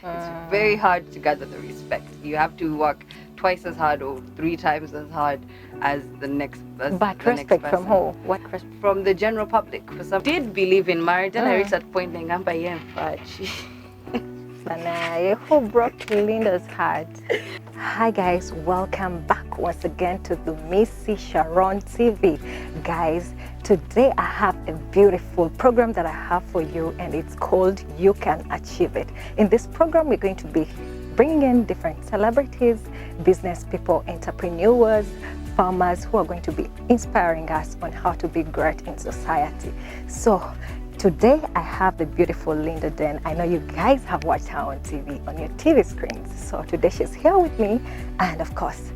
It's very hard to gather the respect. You have to work twice as hard or 3 times as hard as the next But the respect next from person. who? What respect? From the general public. For some did believe in marriage, and I reached that point in Sana, who broke Linda's heart? Hi guys, welcome back once again to the Missy Sharon TV. Guys, today I have a beautiful program that I have for you, and it's called You Can Achieve It. In this program, we're going to be bringing in different celebrities, business people, entrepreneurs, farmers who are going to be inspiring us on how to be great in society. So today I have the beautiful Ddane. I know you guys have watched her on TV, on your TV screens. So today she's here with me, and of course,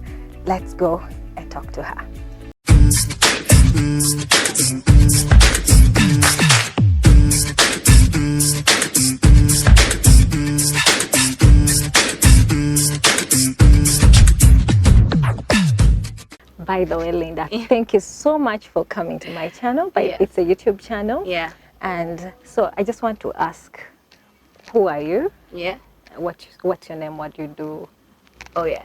let's go and talk to her. By the way, Linda, thank you so much for coming to my channel. It's a YouTube channel. Yeah. And so I just want to ask, who are you? Yeah. What's your name? What do you do? Oh yeah.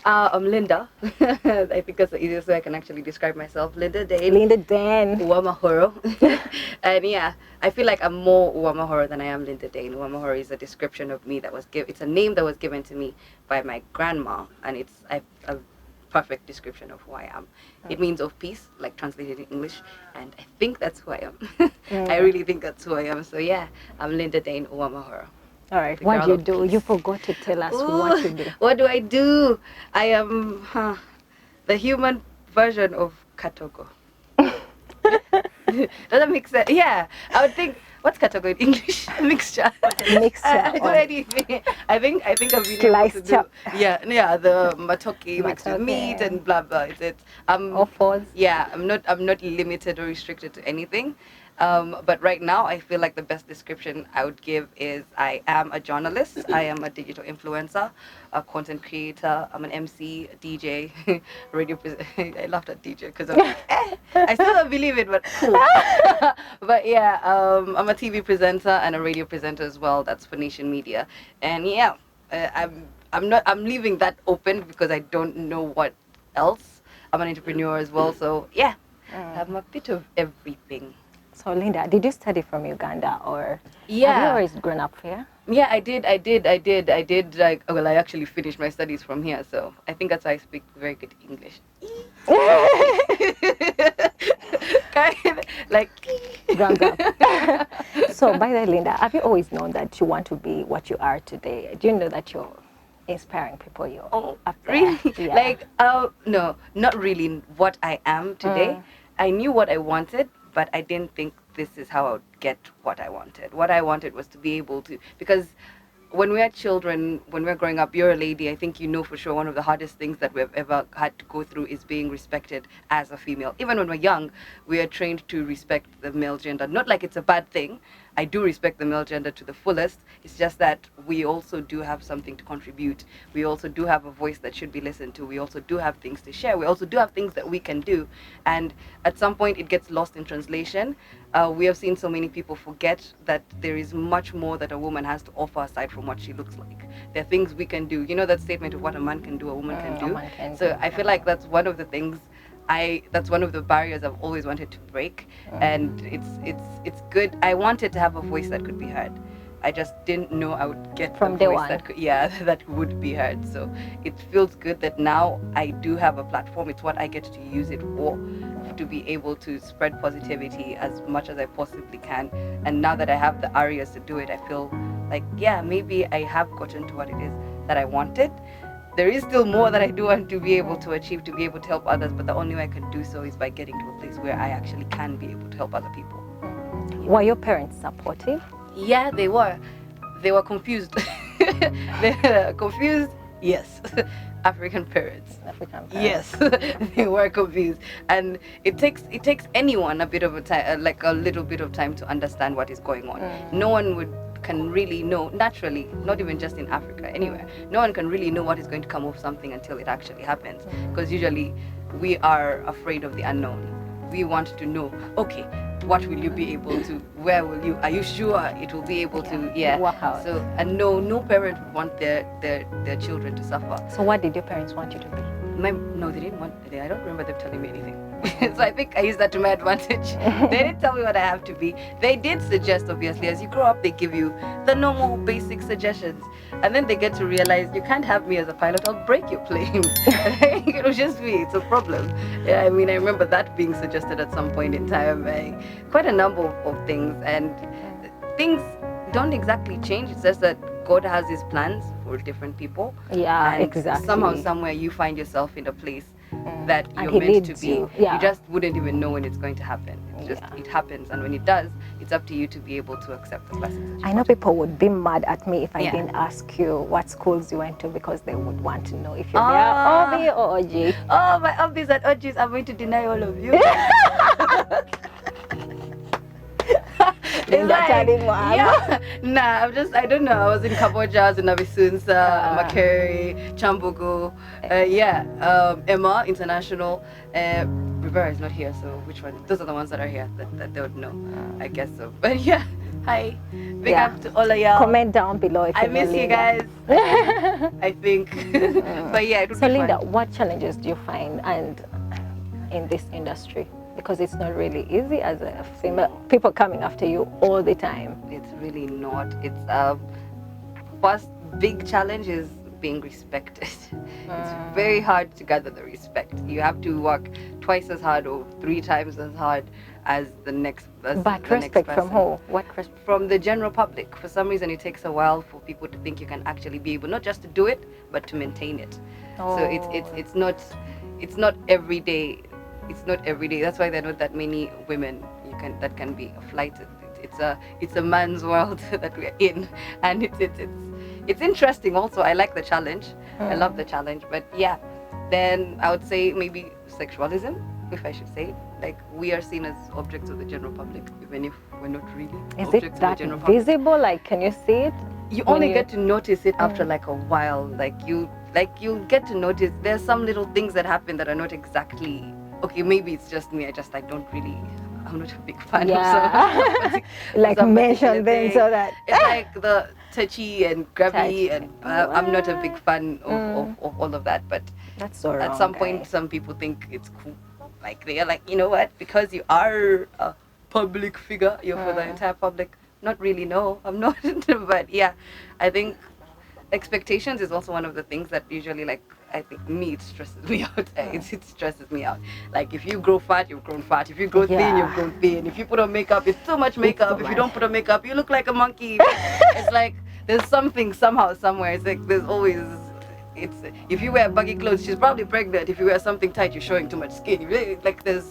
I'm Linda. I think that's the easiest way I can actually describe myself. Ddane. Ddane. Uwamahoro. And yeah, I feel like I'm more Uwamahoro than I am Ddane. Uwamahoro is a description of me that was it's a name that was given to me by my grandma, and it's a perfect description of who I am. It means of peace, like translated in English, and I think that's who I am. I really think that's who I am. So yeah, I'm Ddane Uwamahoro. All right, what do you do? You forgot to tell us what you do. What do I do? I am the human version of Katogo. Does that make sense? Yeah, I would think. What's Katogo in English? Mixture. I do anything. I think I've been able to do. Yeah, the matoki mixed with meat and blah blah. Yeah, I'm not limited or restricted to anything. But right now, I feel like the best description I would give is I am a journalist, I am a digital influencer, a content creator, I'm an MC, a DJ, radio presenter. I laughed at DJ because I'm like, I still don't believe it, but cool. But yeah, I'm a TV presenter and a radio presenter as well. That's for Nation Media. And yeah, I'm leaving that open because I don't know what else. I'm an entrepreneur as well, so yeah, I'm a bit of everything. So Linda, did you study from Uganda, or have you always grown up here? Yeah, I did. Like, well, I actually finished my studies from here, so I think that's why I speak very good English. Like, So by the way, Linda, have you always known that you want to be what you are today? Do you know that you're inspiring people? Really? Yeah. Like, no, not really what I am today. I knew what I wanted, but I didn't think this is how I would get what I wanted. What I wanted was to be able to, because when we're children, when we're growing up, you're a lady, I think you know for sure one of the hardest things that we've ever had to go through is being respected as a female. Even when we're young, we are trained to respect the male gender. Not like it's a bad thing. I do respect the male gender to the fullest. It's just that we also do have something to contribute. We also do have a voice that should be listened to. We also do have things to share. We also do have things that we can do. And at some point, it gets lost in translation. We have seen so many people forget that there is much more that a woman has to offer aside from what she looks like. There are things we can do. You know that statement of what a man can do, a woman can do. So I feel like that's one of the things that's one of the barriers I've always wanted to break, and it's good. I wanted to have a voice that could be heard. I just didn't know I would get from the voice that would be heard. So it feels good that now I do have a platform. It's what I get to use it for, to be able to spread positivity as much as I possibly can. And now that I have the areas to do it, I feel like, yeah, maybe I have gotten to what it is that I wanted. There is still more that I do want to be able to achieve, to be able to help others, but the only way I can do so is by getting to a place where I actually can be able to help other people. Were your parents supportive? Yeah, they were. They were confused. They were confused, yes. African parents. Yes, they were confused, and it takes anyone a bit of a time, like a little bit of time, to understand what is going on. No one can really know naturally, not even just in Africa, anywhere. No one can really know what is going to come of something until it actually happens, because usually we are afraid of the unknown. We want to know, okay, what will you be able to, where will you, are you sure it will be able to work out? So, and no parent would want their children to suffer. So what did your parents want you to be? No, they didn't want. I don't remember them telling me anything. So I think I used that to my advantage. They didn't tell me what I have to be. They did suggest, obviously, as you grow up, they give you the normal basic suggestions, and then they get to realize you can't have me as a pilot. I'll break your plane. It was just me. It's a problem. Yeah, I mean, I remember that being suggested at some point in time. Quite a number of things, and things don't exactly change. It's just that God has His plans for different people. Yeah, and exactly. Somehow, somewhere, you find yourself in a place that And you're He meant to leads be. you. Yeah. You just wouldn't even know when it's going to happen. It's just it happens, and when it does, it's up to you to be able to accept the blessings. I know people would be mad at me if I Yeah. didn't ask you what schools you went to, because they would want to know if you're there OB or OG. Oh, my obbies and OGs, I'm going to deny all of you. I don't know. I was in Cambodia, I was in Navisunsa, Makere, Chambogo, Emma International. Rivera is not here, so which one? Those are the ones that are here that they would know. I guess so. But yeah, hi. Big up to all of y'all. Comment down below if I miss you guys. I think. But yeah, it would so be Linda, fun. what challenges do you find and in this industry? Because it's not really easy as a female. People coming after you all the time. It's really not. It's first big challenge is being respected. It's very hard to gather the respect. You have to work twice as hard or 3 times as hard as the next. But respect from who? What respect? From the general public. For some reason, it takes a while for people to think you can actually be able not just to do it, but to maintain it. Oh. So it's not every day. It's not every day. That's why there are not that many women that can be a flight. It's a man's world that we're in, and it's interesting. Also, I like the challenge. I love the challenge. But yeah, then I would say maybe sexualism, if I should say. Like, we are seen as objects of the general public, even if we're not really Is objects it of that the general public. visible? Like, can you see it? You only get to notice it after like a while. Like you get to notice there's some little things that happen that are not exactly. Okay, maybe it's just me. I'm not a big fan of some like some mention particular them thing. so that It's like the touchy and grabby, and I'm not a big fan of all of that. But that's so wrong, at some point, some people think it's cool. Like, they are like, you know what? Because you are a public figure, you're for the entire public. Not really, no, I'm not. But yeah, I think expectations is also one of the things that usually, like, I think me, it stresses me out. It stresses me out. Like, if you grow fat, you've grown fat. If you grow thin, you've grown thin. If you put on makeup, it's too much makeup. If you don't put on makeup, you look like a monkey. It's like there's something somehow somewhere. It's like there's always. If you wear baggy clothes, she's probably pregnant. If you wear something tight, you're showing too much skin. Like there's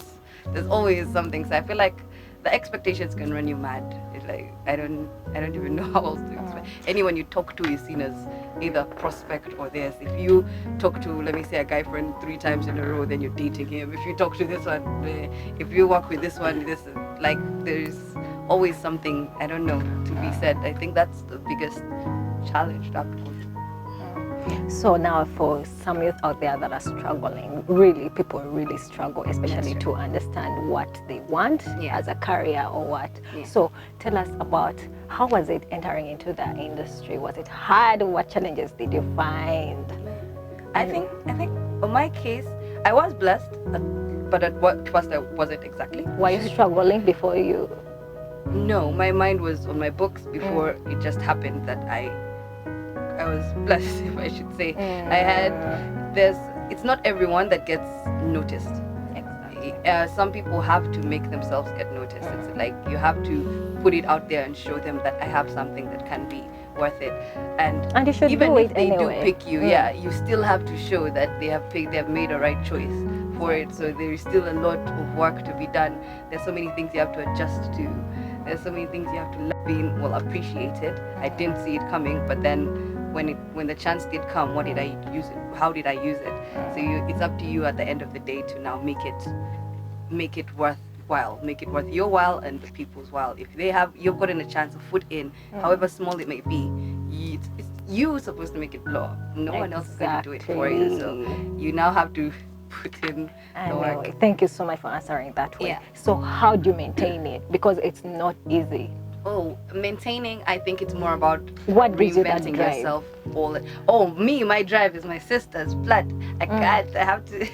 always something. So I feel like the expectations can run you mad. It's like I don't even know how else to explain. Anyone you talk to is seen as either prospect or this. If you talk to, let me say, a guy friend 3 times in a row, then you're dating him. If you talk to this one, if you work with this one, like there's always something, I don't know, to be said. I think that's the biggest challenge that goes. So now, for some youth out there that are struggling, really, people really struggle, especially to understand what they want as a career or what. So tell us about, how was it entering into the industry? Was it hard? What challenges did you find? I think in my case, I was blessed, but at what first I wasn't exactly. Were you struggling before you? No, my mind was on my books before it just happened that I was blessed, if I should say. It's not everyone that gets noticed. Some people have to make themselves get noticed. It's like you have to put it out there and show them that I have something that can be worth it. And you should even do if it they anyway. do pick you, you still have to show that they have made a right choice for it. So there is still a lot of work to be done. There's so many things you have to adjust to. There's so many things you have to love, being appreciated. I didn't see it coming, but then when the chance did come, what did I use it? How did I use it? So it's up to you at the end of the day to now make it worthwhile, make it worth your while and the people's while. If you've gotten a chance to put in, however small it may be, it's you supposed to make it blow up. No one else is going to do it for you. So you now have to put in the Anyway, work. thank you so much for answering that way. Yeah. So how do you maintain it? Because it's not easy. Oh, maintaining, I think it's more about What gives you that reinventing drive? yourself. My drive is my sister's blood. I can't, I have to,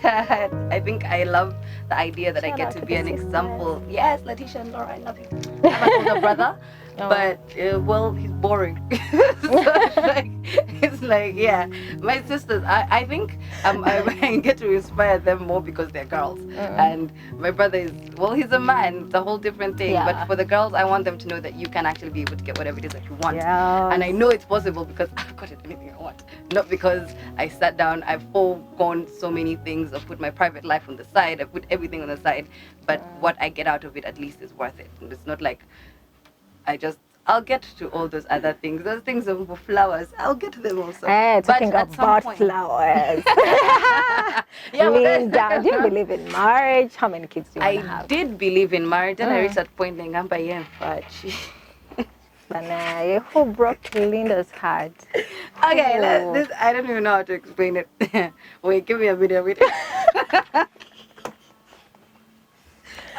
I think I love the idea that I Shout get out to to be the an sisters. example. Yes, Letitia and Laura, I love you. I have an older brother, but, well, he's boring. So it's like, yeah, my sisters, I think I get to inspire them more because they're girls. And my brother is, well, he's a man. It's a whole different thing. Yeah. But for the girls, I want them to know that you can actually be able to get whatever it is that you want. Yes. And I know it's possible because I've got anything I want. Not because I sat down, I've foregone so many things, I've put my private life on the side, I put everything on the side. But what I get out of it at least is worth it. And it's not like I'll get to all those other things. Those things are for flowers. I'll get to them also. Hey, talking But at some about point- flowers. Yeah, but- Linda, do you believe in marriage? How many kids do you want to I have? did believe in marriage, and I reached that point in Gamba, Banaye, who broke Linda's heart? Okay, Oh. this I don't even know how to explain it. Wait, give me a minute.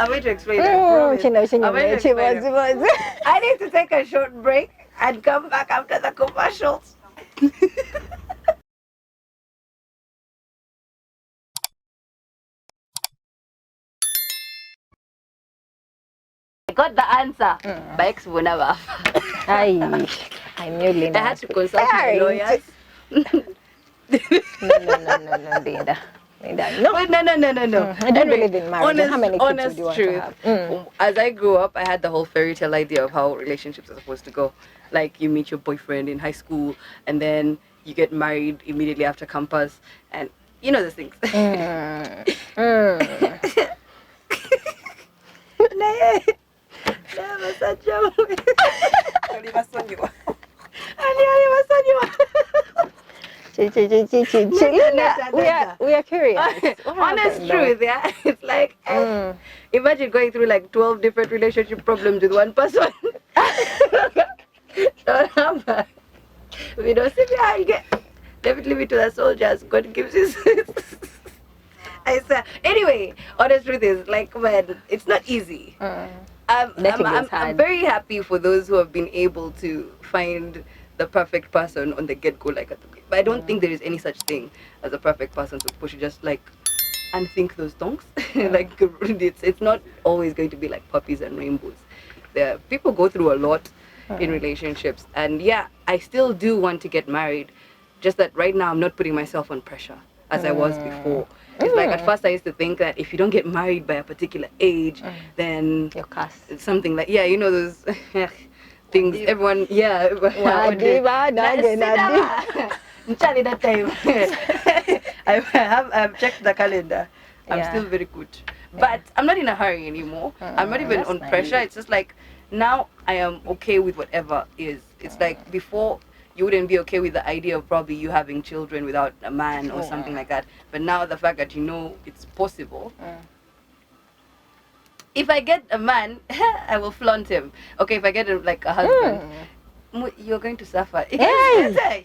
I'm going to explain it. I promise. I'm going to explain it. I need to take a short break and come back after the commercials. I got the answer. My ex will never. I knew Linda. I had to consult my lawyers. No, Linda. Linda, no. Wait, no. I don't believe in marriage. How many kids would you want to have? As I grew up, I had the whole fairy tale idea of how relationships are supposed to go. Like you meet your boyfriend in high school, and then you get married immediately after campus, and you know those things. Linda, we are curious. Honest truth, yeah. It's like imagine going through like 12 different relationship problems with one person. Don't have that. We don't sit there and get. Leave it to the soldiers. God gives his. I said. Anyway, honest truth is like, man, it's not easy. I'm very happy for those who have been able to find the perfect person on the get-go, like at the beginning. But I don't think there is any such thing as a perfect person, so people should just like unthink those donks. Like it's not always going to be like puppies and rainbows. People go through a lot in relationships, and yeah, I still do want to get married. Just that right now I'm not putting myself on pressure as I was before. It's like at first I used to think that if you don't get married by a particular age, then Your cast. it's something like, yeah, you know those things everyone, yeah. Charlie, that time. I've checked the calendar. I'm Yeah. still very good. But I'm not in a hurry anymore. I'm not even that's on nice. pressure. It's just like now I am okay with whatever is. It's like before you wouldn't be okay with the idea of probably you having children without a man or something like that. But now the fact that you know it's possible. If I get a man, I will flaunt him. Okay, if I get like a husband, you're going to suffer. Hey!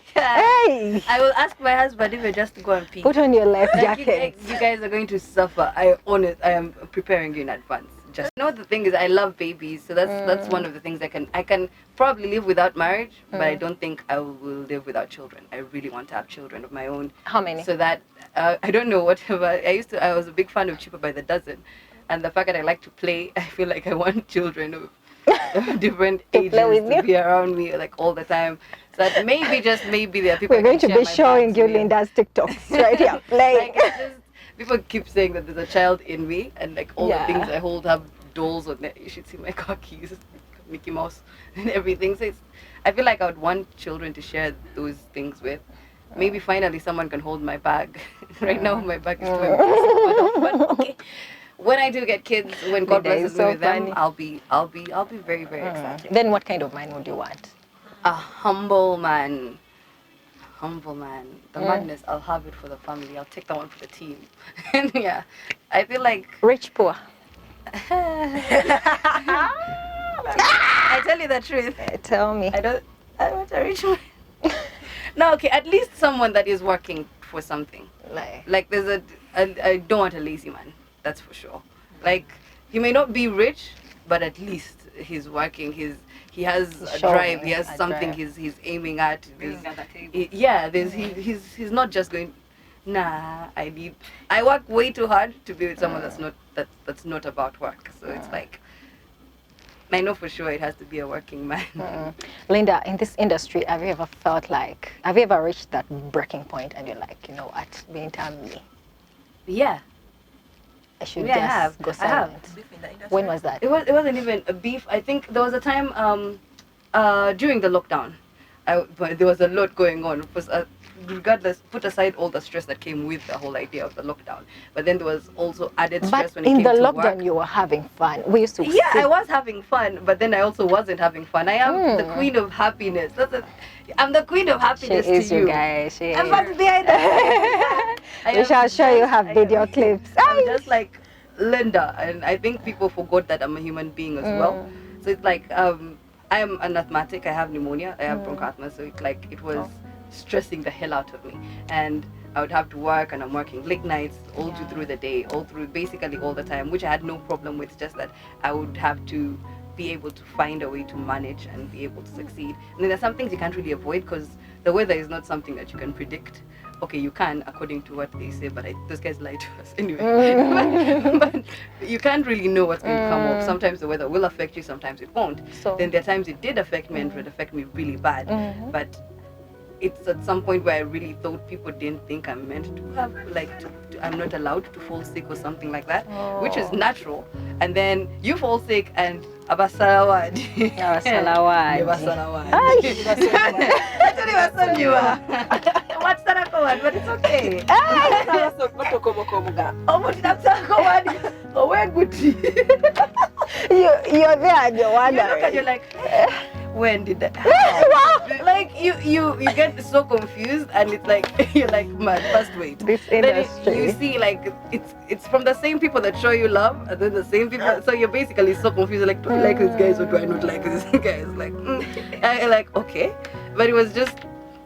I will ask my husband if I just go and pee. Put on your life Like, jacket. you guys are going to suffer. I am preparing you in advance. Just the thing is, I love babies, so that's one of the things I can probably live without marriage, but I don't think I will live without children. I really want to have children of my own. How many? So that I don't know, whatever. I was a big fan of Cheaper by the Dozen, and the fact that I like to play, I feel like I want children of different ages to be around me like all the time. So that maybe there are people. We're going to be showing you Linda's TikToks right here. Play. People keep saying that there's a child in me, and like all the things I hold have dolls on it. You should see my car keys, Mickey Mouse, and everything. So I feel like I would want children to share those things with. Maybe finally someone can hold my bag. Right now my bag is too embarrassing. But okay. When I do get kids, when God blesses me with them, I'll be very, very excited. Then what kind of man would you want? A humble man. The madness, I'll have it for the family. I'll take that one for the team. And yeah, I feel like Rich, poor. I tell you the truth. Tell me. I want a rich man. No, okay, at least someone that is working for something. Like there's I don't want a lazy man. That's for sure. Like, he may not be rich, but at least he's working. He has a drive. He has something he's aiming at. He's not just going. Nah, I work way too hard to be with someone that's not about work. So it's like, I know for sure it has to be a working man. Linda, in this industry, have you ever reached that breaking point and you're like, you know what, being me? Yeah. I should just go silent. When was that? It wasn't even a beef. I think there was a time during the lockdown, but there was a lot going on. Regardless, put aside all the stress that came with the whole idea of the lockdown, but then there was also added stress when it came to work. In the lockdown, you were having fun. We used to. Yeah, I was having fun, but then I also wasn't having fun. I am the queen of happiness. I'm the queen of happiness. She is, to you guys. She I'm is. about to behind that. We shall show you her video clips. I'm just like Linda, and I think people forgot that I'm a human being as well. So it's like I'm an asthmatic. I have pneumonia. I have bronchitis. So it's like it was stressing the hell out of me, and I would have to work, and I'm working late nights all through the day, basically all the time, which I had no problem with. Just that I would have to be able to find a way to manage and be able to succeed. And then there's some things you can't really avoid because the weather is not something that you can predict. Okay, you can according to what they say, but those guys lie to us anyway. but you can't really know what's going to come up. Sometimes the weather will affect you, sometimes it won't. So then there are times it did affect me and it would affect me really bad. But it's at some point where I really thought people didn't think I'm meant to have, I'm not allowed to fall sick or something like that, which is natural. And then you fall sick and abasalawad. But it's okay. You're there and you're wondering. You're like, when did that happen? Like you get so confused, and it's like you're like, man, first wait. This industry. Then you see like it's from the same people that show you love, and then the same people. So you're basically so confused. Like, do I like these guys or do I not like these guys? Like, and like okay, but it was just.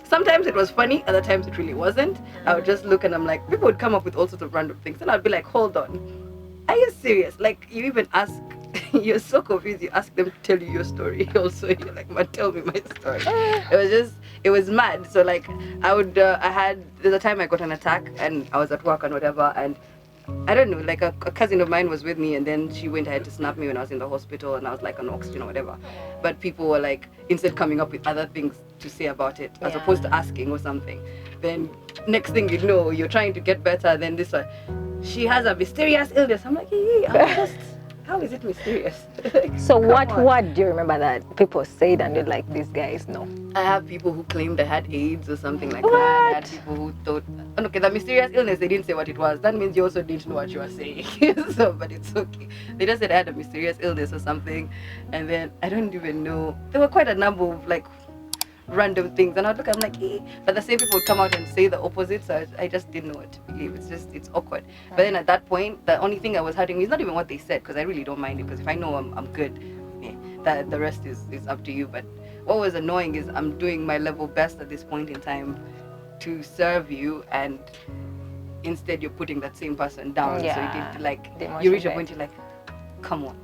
Sometimes it was funny, other times it really wasn't. I would just look and I'm like, people would come up with all sorts of random things, and I'd be like, hold on, are you serious? Like, you even ask. You're so confused. You ask them to tell you your story. Also, you're like, man, tell me my story. It was mad. So like, there's a time I got an attack and I was at work and whatever, and I don't know, like a cousin of mine was with me, and then she went ahead to snap me when I was in the hospital, and I was like on oxygen or whatever. But people were like, instead coming up with other things to say about it, as opposed to asking or something. Then next thing you know, you're trying to get better. Then this one, she has a mysterious illness. I'm like, how is it mysterious? So what do you remember that people said and you're like, these guys know? I have people who claimed I had AIDS or something like that. I had people who thought, okay, the mysterious illness, they didn't say what it was. That means you also didn't know what you were saying. So, but it's okay. They just said I had a mysterious illness or something. And then I don't even know. There were quite a number of like random things, and I'd look, I'm like, but the same people would come out and say the opposite, so I just didn't know what to believe. It's awkward. But then at that point, the only thing I was hurting is not even what they said, because I really don't mind it, because if I know I'm good, that the rest is up to you. But what was annoying is I'm doing my level best at this point in time to serve you, and instead you're putting that same person down. So it like you reach a point you're like, come on,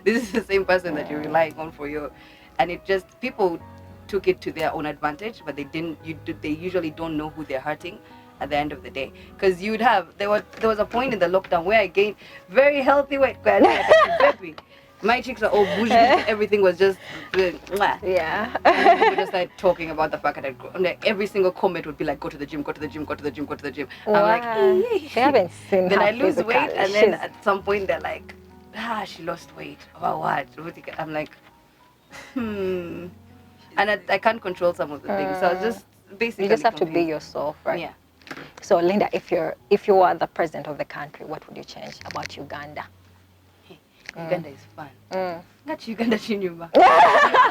this is the same person that you're relying on for your, and it just, people took it to their own advantage, but they usually don't know who they're hurting at the end of the day. Because there was a point in the lockdown where I gained very healthy weight. Baby, my cheeks are all bougie. Everything was just mwah. People just started talking about the fact that I'd grown. Like, every single comment would be like, go to the gym, go to the gym, go to the gym, go to the gym. Wow. I'm like, they haven't seen. Then I lose weight, and then at some point they're like, she lost weight. About what? I'm like, And I can't control some of the things. So I was just basically you just have to be yourself, right? Yeah. So Linda, if you were the president of the country, what would you change about Uganda? Uganda is fun. Not Uganda Chinyuma.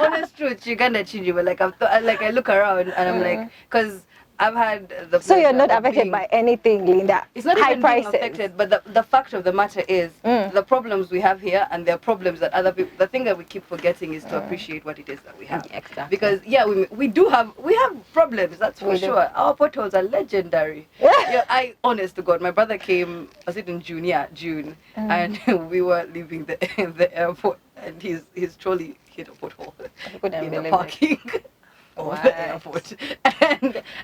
Honest truth, Uganda Chinyuma. Like I look around and I'm like, because I've had the So you're pleasure not of affected being- by anything, Linda? It's not High even prices. being affected, but the fact of the matter is the problems we have here, and there are problems that other people. The thing that we keep forgetting is to appreciate what it is that we have. Exactly. Because we have problems. That's for sure. Our potholes are legendary. Yeah, honest to God, my brother came. Was it in June, and we were leaving the airport, and his trolley hit a pothole in the parking. Of the airport,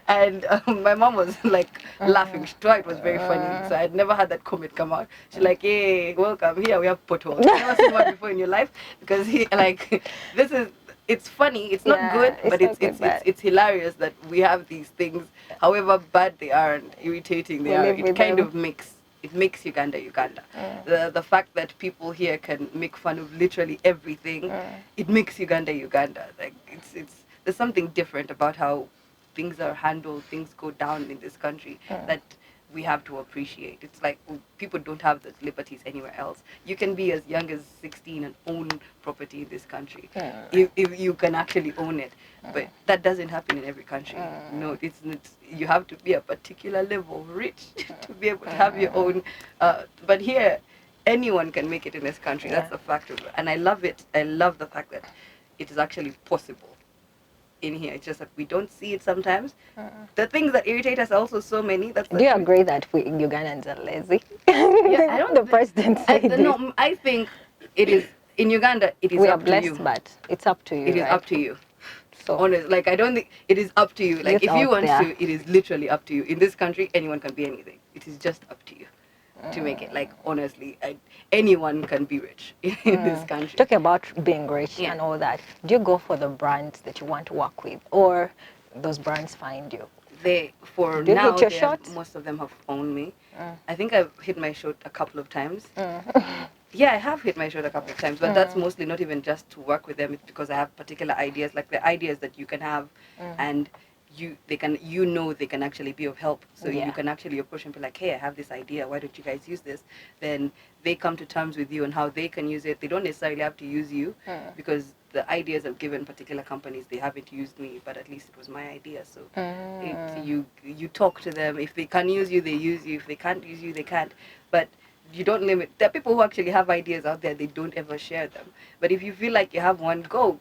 and my mom was like laughing. She thought it was very funny. So I'd never had that comment come out. She's like, "Hey, welcome here. We have potholes. You've never seen one before in your life because this is." It's funny. It's not good, but it's hilarious that we have these things. However bad they are and irritating they are, it kind of makes Uganda Uganda. The fact that people here can make fun of literally everything, it makes Uganda Uganda. Like there's something different about how things are handled, things go down in this country that we have to appreciate. It's like people don't have those liberties anywhere else. You can be as young as 16 and own property in this country if you can actually own it. But that doesn't happen in every country. No, it's you have to be a particular level of rich to be able to have your own. But here, anyone can make it in this country. That's the fact of it. And I love it. I love the fact that it is actually possible in here. It's just that we don't see it sometimes. The things that irritate us are also so many. Do you agree that we Ugandans are lazy? Yeah, I don't. The president said this. No, I think it is in Uganda. It is we up are blessed, to you. but it's up to you. It is right? up to you. So honest, like I don't think it is up to you. Like if you want there. to, it is literally up to you. In this country, anyone can be anything. It is just up to you to make it. Like honestly, anyone can be rich in this country. Talking about being rich and all that, do you go for the brands that you want to work with, or those brands find you? Most of them have found me. I think I've hit my shot a couple of times. Yeah, I have hit my shot a couple of times, but that's mostly not even just to work with them. It's because I have particular ideas, like the ideas that you can have, and they can actually be of help. So you can actually approach and be like, hey, I have this idea. Why don't you guys use this? Then they come to terms with you on how they can use it. They don't necessarily have to use you because the ideas I've given particular companies, they haven't used me, but at least it was my idea. So you talk to them. If they can use you, they use you. If they can't use you, they can't. But you don't limit. There are people who actually have ideas out there. They don't ever share them. But if you feel like you have one, go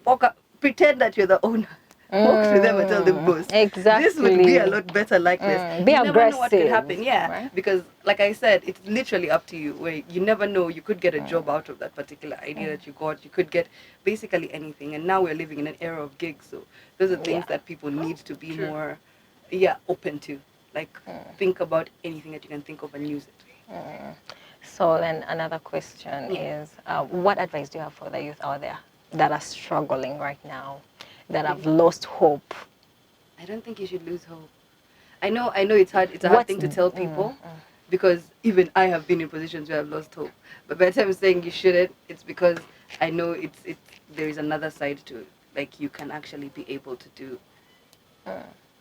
walk up, pretend that you're the owner. Walk to them and tell them, boss. Exactly. This would be a lot better like this. Be you aggressive. Never know what could happen. Yeah, right? Because like I said, it's literally up to you. Where you never know, you could get a job out of that particular idea that you got. You could get basically anything. And now we're living in an era of gigs, so those are things that people need to be more, open to. Like think about anything that you can think of and use it. So then another question is, what advice do you have for the youth out there that are struggling right now, that have lost hope? I don't think you should lose hope. I know it's hard. It's a hard thing to tell people because even I have been in positions where I've lost hope. But by the time I'm saying you shouldn't, it's because I know there is another side to it. Like you can actually be able to do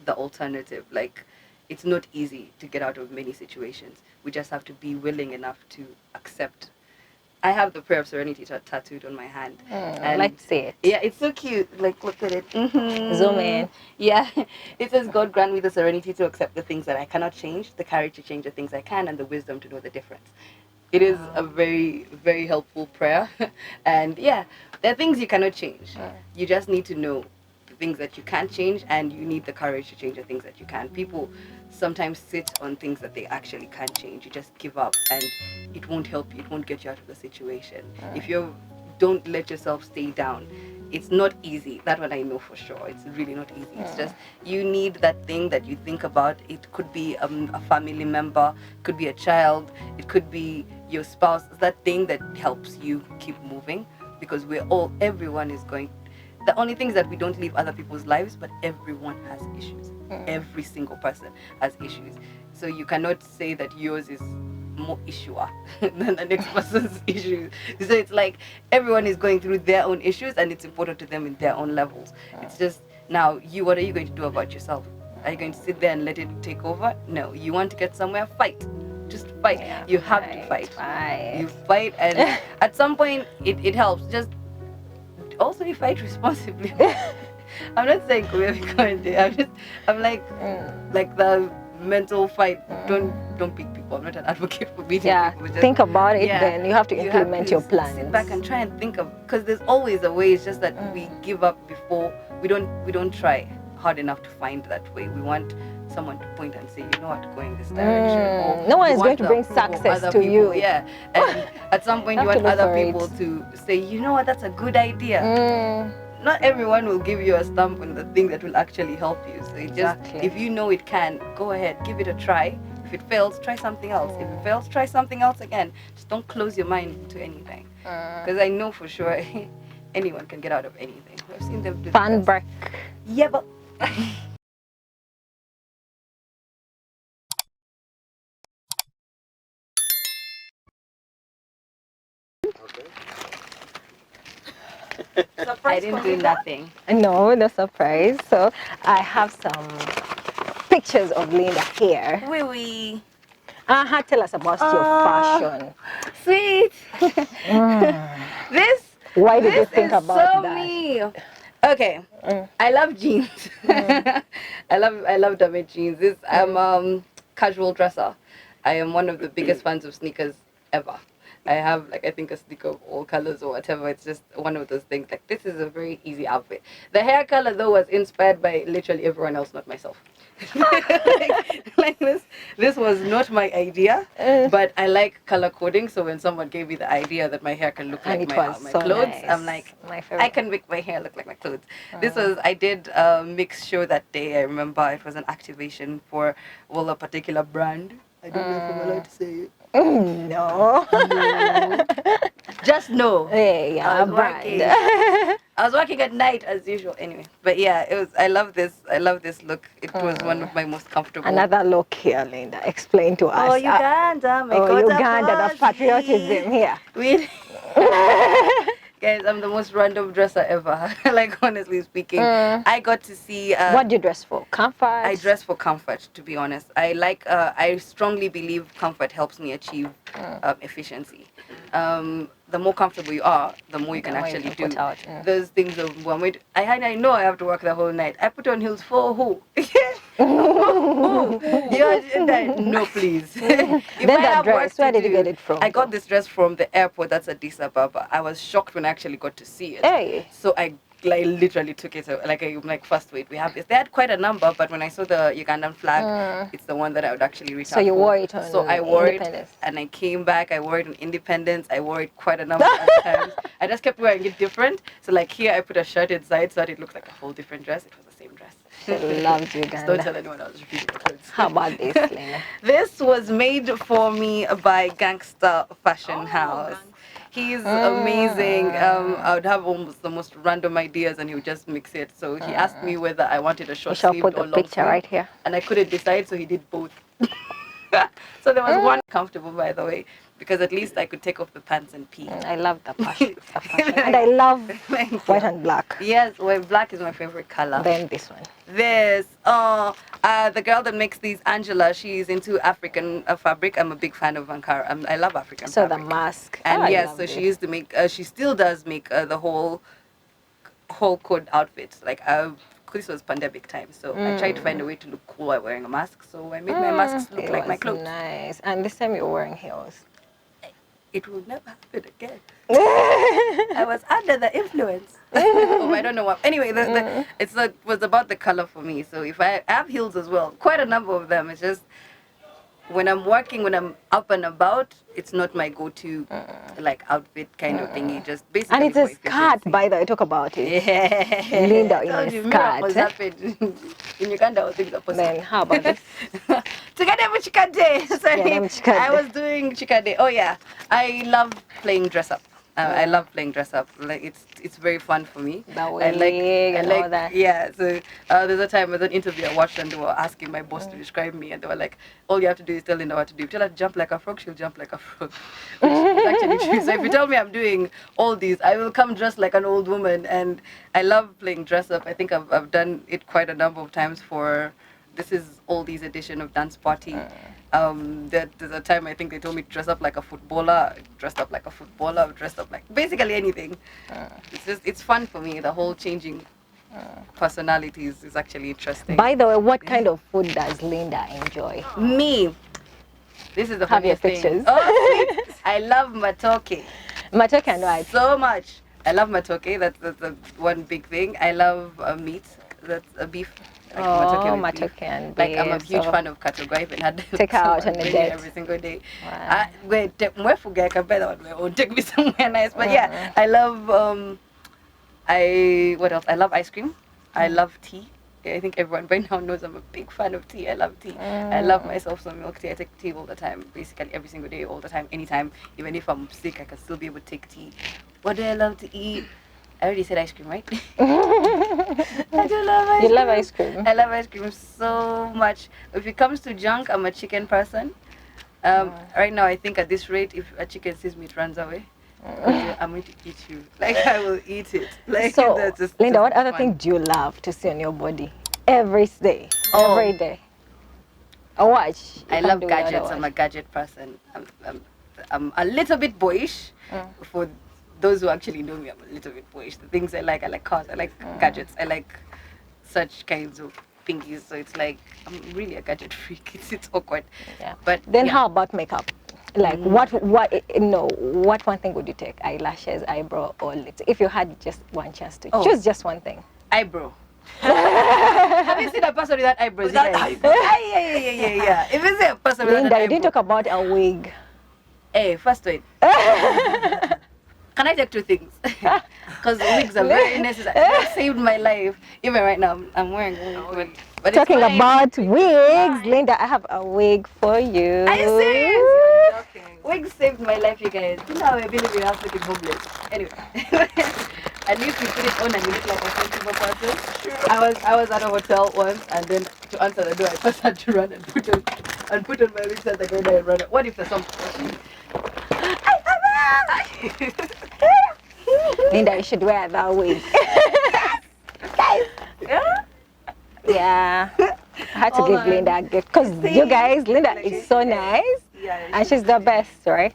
the alternative. Like it's not easy to get out of many situations. We just have to be willing enough to accept. I have the prayer of serenity tattooed on my hand. And let's see it. Yeah, it's so cute. Like, look at it. Zoom in. Yeah, it says, God grant me the serenity to accept the things that I cannot change, the courage to change the things I can, and the wisdom to know the difference. It is a very, very helpful prayer. And yeah, there are things you cannot change. You just need to know the things that you can't change, and you need the courage to change the things that you can. People sometimes sit on things that they actually can't change. You just give up, and it won't help you. It won't get you out of the situation. If you don't let yourself stay down, it's not easy. That one I know for sure. It's really not easy. It's just you need that thing that you think about. It could be a family member, it could be a child, it could be your spouse. That thing that helps you keep moving, because everyone is going. The only thing is that we don't live other people's lives, but everyone has issues. Every single person has issues. So you cannot say that yours is more issuer than the next person's issues. So it's like everyone is going through their own issues, and it's important to them in their own levels. It's just now, what are you going to do about yourself? Are you going to sit there and let it take over? No. You want to get somewhere? Fight. Just fight. You have to fight. You fight, and at some point it helps. Just also you fight responsibly. I'm not saying I'm like the mental fight. Don't pick people. I'm not an advocate for beating people. Just, think about it. Then you have to implement your plans. Sit back and try and think of, because there's always a way. It's just that we give up before we don't try hard enough to find that way. We want someone to point and say, you know what, go in this direction. Or no one is going to bring success to you. Yeah, and at some point you want other people to say, you know what, that's a good idea. Not everyone will give you a stamp on the thing that will actually help you. So it just, if you know it can, go ahead, give it a try. If it fails, try something else. If it fails, try something else again. Just don't close your mind to anything. Because I know for sure anyone can get out of anything. I've seen them do Fun break. Yeah, but I didn't do nothing. No surprise. So I have some pictures of Linda here. Wee. Tell us about your fashion. Sweet. Why did you think about so that? Me. Okay. I love jeans. I love Ddane jeans. I'm casual dresser. I am one of the biggest fans of sneakers ever. I have I think a sneaker of all colors or whatever. It's just one of those things. Like, this is a very easy outfit. The hair color though was inspired by literally everyone else, not myself. This was not my idea, but I like color coding. So when someone gave me the idea that my hair can look like my clothes, nice. I'm like, I can make my hair look like my clothes. I did a mix show that day. I remember it was an activation for a particular brand. I don't know if I'm allowed to say it. No. Just no. Yeah, I was working at night as usual. Anyway, but yeah, I love this look. It was one of my most comfortable. Another look here, Linda. Explain to us. Oh, Uganda, Uganda, the patriotism here. Guys, I'm the most random dresser ever. Like, honestly speaking, I got to see. What do you dress for? Comfort? I dress for comfort, to be honest. I strongly believe comfort helps me achieve efficiency. The more comfortable you are, the more you can actually do. Those things of I know I have to work the whole night. I put on heels for who? No, please. Then that dress, where did you get it from? I got this dress from the airport. That's Addis Ababa. I was shocked when I actually got to see it. Hey. So I literally took it. First wait, we have this. They had quite a number, but when I saw the Ugandan flag, it's the one that I would actually reach out for. So you wore it on I wore it, and I came back. I wore it on Independence. I wore it quite a number of times. I just kept wearing it different. So here, I put a shirt inside so that it looked like a whole different dress. It was the same dress. I loved Uganda. Don't tell anyone I was repeating the clothes. How about this, Lena? This was made for me by Gangster Fashion House. He's amazing. I would have almost the most random ideas and he would just mix it. So he asked me whether I wanted a short sleeve or long sleeve. I'll put the picture right here. And I couldn't decide, so he did both. So there was one comfortable, by the way, because at least I could take off the pants and pee. I love the fashion. And I love white and black. Yes, black is my favorite color. Then this one. The girl that makes these, Angela, she's into African fabric. I'm a big fan of Ankara. I love African fabric. So the mask. And she used to make, she still does make the whole code outfits. This was pandemic time, so I tried to find a way to look cool while wearing a mask. So I made my masks look like my clothes. Nice. And this time you're wearing heels. It will never happen again. I was under the influence. I don't know what. Anyway, it was about the color for me. So if I have heels as well, quite a number of them. It's just when I'm working, when I'm up and about, it's not my go-to outfit kind of thingy. Just basically. And it's a skirt, by the way. Talk about it. Yeah. Linda in a skirt. In Uganda, things are possible. Then how about this? Chikade. I was doing chikade. Oh yeah, I love playing dress up. I love playing dress up. It's very fun for me. The wig and all that. Yeah. So there's a time with an interview I watched and they were asking my boss to describe me and they were like, all you have to do is tell Linda what to do. If you tell her to jump like a frog, she'll jump like a frog. Which is actually true. So if you tell me I'm doing all these, I will come dressed like an old woman. And I love playing dress up. I think I've done it quite a number of times for. This is Oldies edition of Dance Party. There's a time I think they told me to dress up like a footballer. Dressed up like a footballer. Dressed up like basically anything. It's fun for me. The whole changing personalities is actually interesting. By the way, what kind of food does Linda enjoy? Me, this is the Have your funniest thing. pictures. Oh, sweet. I love matoke Matoke and what? so much. I love matoke. That's the one big thing. I love meat. That's a beef. Like with beef. Matoke and beef. Like I'm a huge fan of cattle. I even had take her out on a date every single day. Wow. Wait, I can bet on my own. Take me somewhere nice. But yeah, I love what else? I love ice cream. I love tea. I think everyone by now knows I'm a big fan of tea. I love tea. I love myself some milk tea. I take tea all the time, basically every single day, all the time, anytime. Even if I'm sick, I can still be able to take tea. What do I love to eat? I already said ice cream, right? I do love ice cream. You love ice cream? I love ice cream so much. If it comes to junk, I'm a chicken person. Right now, I think at this rate, if a chicken sees me, it runs away. I'm going to eat you. Like, I will eat it. Like, So, that's just, Linda, what other fun. thing do you love to see on your body? Every day. Oh. Every day. A watch. I love gadgets. I'm a gadget person. I'm a little bit boyish. For those who actually know me, I'm a little bit boyish. The things I like cars, I like gadgets, I like such kinds of thingies. So it's like, I'm really a gadget freak. It's awkward. Yeah. But then yeah. how about makeup? Like what one thing would you take? Eyelashes, eyebrow, or lips? If you had just one chance to choose just one thing. Eyebrow. Have you seen a person without eyebrows? Without eyebrows? Yeah. If you see a person without Linda, an you didn't talk about a wig. Hey, first wait. Can I take two things? Because wigs are very necessary. They saved my life. Even right now, I'm wearing one. But Talking it's fine. about wigs, Linda, I have a wig for you. Are you serious? Wigs saved my life, you guys. You know how I believe in house looking homeless. Anyway, at least you put it on and you look like a sensible person. I was at a hotel once, and then to answer the door, I first had to run and put on my wigs at the guy and run. What if there's some? Linda, you should wear that wig. Guys, yeah. Yeah. I had to give Linda a gift because you guys, Linda is so nice. Yeah, and she's the best, right?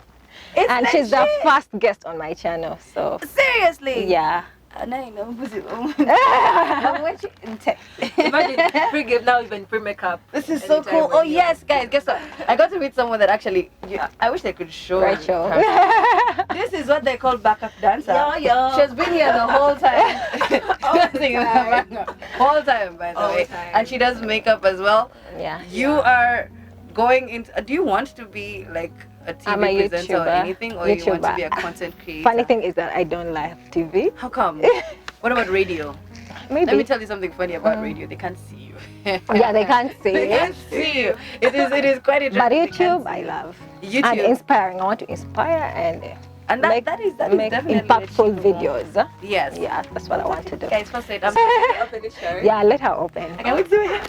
And she's the legit. first guest on my channel, so Seriously? yeah. And I know I'm watching in tech. Imagine free gift now, even free makeup. This is so cool. Oh yes, guys, guess what? I got to meet someone that actually, I wish they could show Rachel. her. This is what they call backup dancer. Yeah. She's been here the whole time. Dancing in the background. Whole time, by the way. time. And she does makeup as well. Yeah. You are going into, do you want to be like a TV I'm a presenter or YouTuber. anything? Or you want to be a content creator? Funny thing is that I don't like TV. How come? What about radio? Maybe. Let me tell you something funny about radio. They can't see you. Yeah, they can't see They can't it. see you. It is quite interesting. But They can't YouTube, see I you. love. YouTube. And inspiring. I want to inspire and And that is make definitely impactful achievable. videos. Yes. Yeah, that's what I want to do. Guys, first wait. Open the shirt. Yeah, let her open. I can't wait to do it.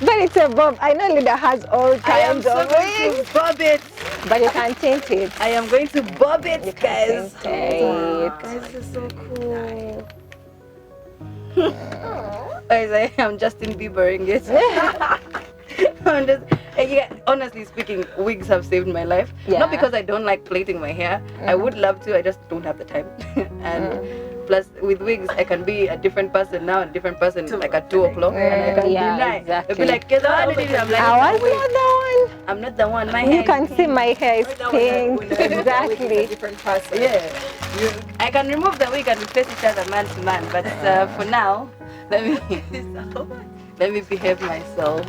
But it's a bob. I know Linda has all I am kinds so of going wigs, to bob it. but you can tint it. I am going to bob it, You can guys. tint it. Guys, this is so cool. Guys, I'm Justin Biebering it. I'm just, yeah, honestly speaking, wigs have saved my life. Yeah. Not because I don't like plaiting my hair. I would love to, I just don't have the time. And plus, with wigs, I can be a different person now, a different person like at 2 o'clock. And I can Yeah, deny. exactly. They'll be like, "Guess what I did?" I'm like, I was "Wait, not the one. I'm not the one. My hair You is can see pink." my hair is pink. A Exactly. different person. Yeah, I can remove the wig and replace each other man to man, but for now, let me behave myself.